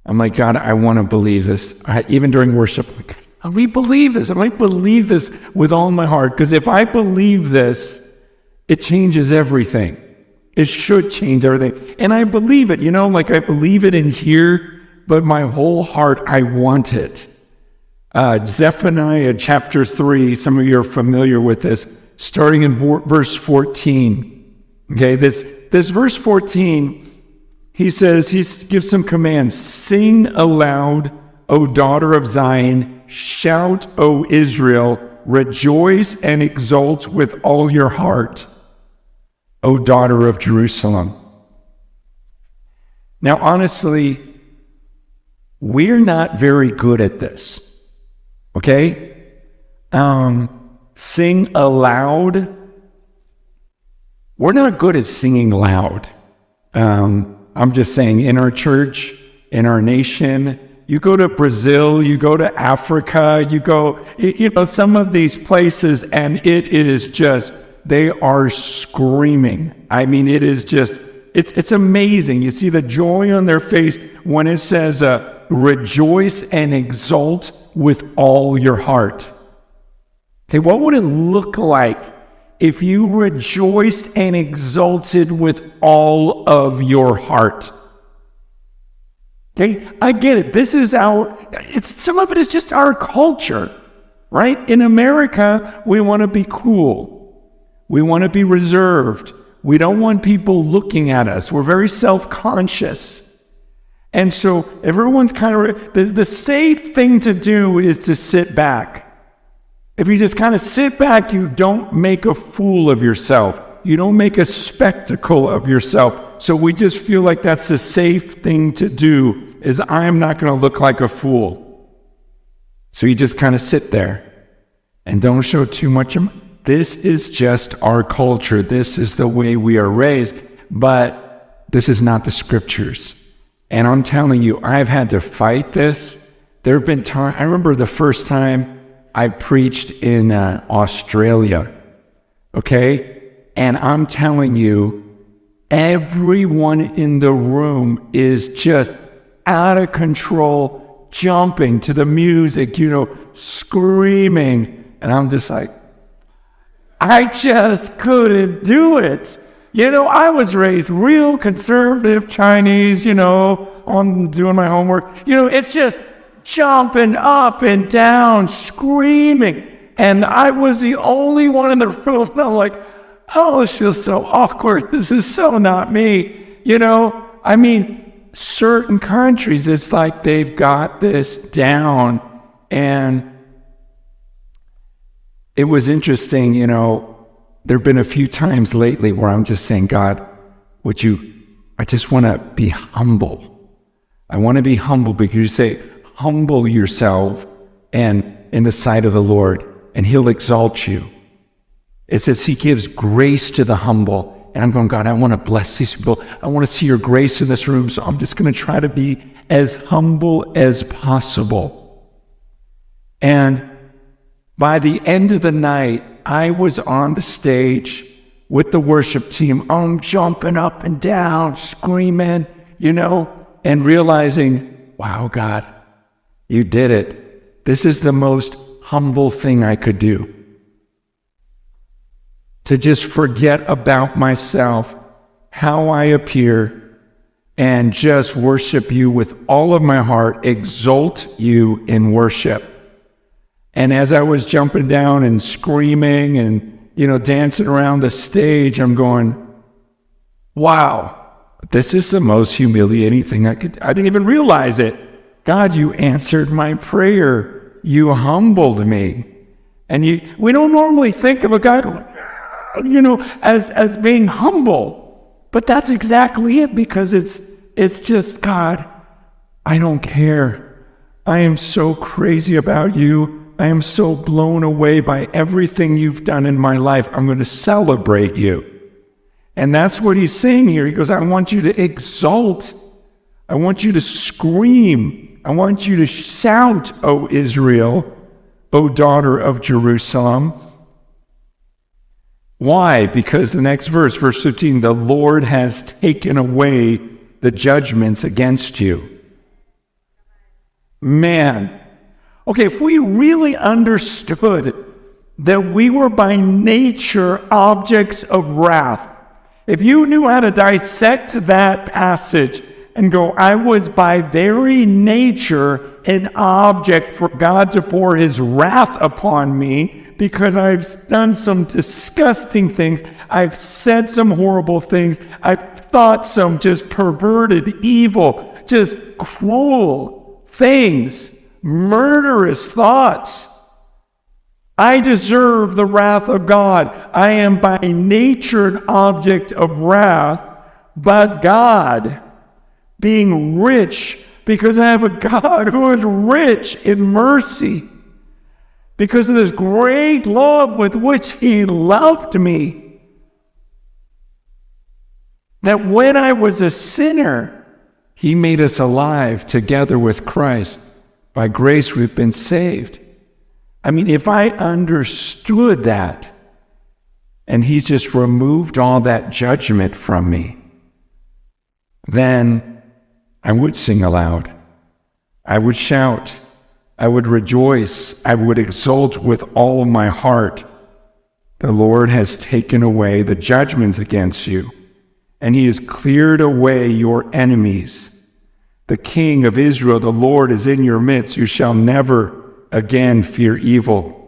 I'm like, God, I want to believe this. Even during worship, like, I believe this. I might believe this with all my heart. Because if I believe this, it changes everything. It should change everything. And I believe it, like I believe it in here, but my whole heart, I want it. Zephaniah chapter 3, some of you are familiar with this, starting in verse 14. Okay, this verse 14, he gives some commands. Sing aloud, O daughter of Zion. Shout, O Israel. Rejoice and exult with all your heart, O daughter of Jerusalem. Now, honestly, we're not very good at this. Okay? Sing aloud. We're not good at singing loud. I'm just saying, in our church, in our nation, you go to Brazil, you go to Africa, you go, some of these places, and it is just, they are screaming. I mean, it is just, it's amazing. You see the joy on their face when it says, rejoice and exult with all your heart. Okay, what would it look like if you rejoiced and exulted with all of your heart? Okay, I get it. This is some of it is just our culture, right? In America, we want to be cool. We want to be reserved. We don't want people looking at us. We're very self-conscious. And so everyone's kind of, the safe thing to do is to sit back. If you just kind of sit back, you don't make a fool of yourself. You don't make a spectacle of yourself. So we just feel like that's the safe thing to do, is I'm not going to look like a fool. So you just kind of sit there and don't show too much. This is just our culture. This is the way we are raised. But this is not the scriptures. And I'm telling you, I've had to fight this. There have been times, I remember the first time I preached in Australia, okay? And I'm telling you, everyone in the room is just out of control, jumping to the music, screaming. And I'm just like, I just couldn't do it. I was raised real conservative Chinese, on doing my homework. It's just jumping up and down, screaming. And I was the only one in the room. And I'm like, oh, this feels so awkward. This is so not me. Certain countries, it's like they've got this down. And it was interesting, there have been a few times lately where I'm just saying, God, I just want to be humble. I want to be humble, because you say, humble yourself and in the sight of the Lord, and he'll exalt you. It says he gives grace to the humble. And I'm going, God, I want to bless these people. I want to see your grace in this room. So I'm just going to try to be as humble as possible. And by the end of the night, I was on the stage with the worship team. I'm jumping up and down, screaming, and realizing, wow, God, you did it. This is the most humble thing I could do. To just forget about myself, how I appear, and just worship you with all of my heart, exalt you in worship. And as I was jumping down and screaming and, dancing around the stage, I'm going, wow, this is the most humiliating thing I didn't even realize it. God, you answered my prayer. You humbled me. And we don't normally think of a God, as being humble. But that's exactly it, because it's just, God, I don't care. I am so crazy about you. I am so blown away by everything you've done in my life. I'm going to celebrate you. And that's what he's saying here. He goes, I want you to exult. I want you to scream. I want you to shout, O Israel, O daughter of Jerusalem. Why? Because the next verse 15, the Lord has taken away the judgments against you. Man. Okay, if we really understood that we were by nature objects of wrath, if you knew how to dissect that passage and go, I was by very nature an object for God to pour his wrath upon me because I've done some disgusting things, I've said some horrible things, I've thought some just perverted, evil, just cruel things, murderous thoughts. I deserve the wrath of God. I am by nature an object of wrath, but God, being rich, because I have a God who is rich in mercy, because of this great love with which he loved me, that when I was a sinner, he made us alive together with Christ. By grace we've been saved. I mean, if I understood that, and he's just removed all that judgment from me, then I would sing aloud. I would shout. I would rejoice. I would exult with all my heart. The Lord has taken away the judgments against you, and he has cleared away your enemies. The King of Israel, the Lord, is in your midst. You shall never again fear evil.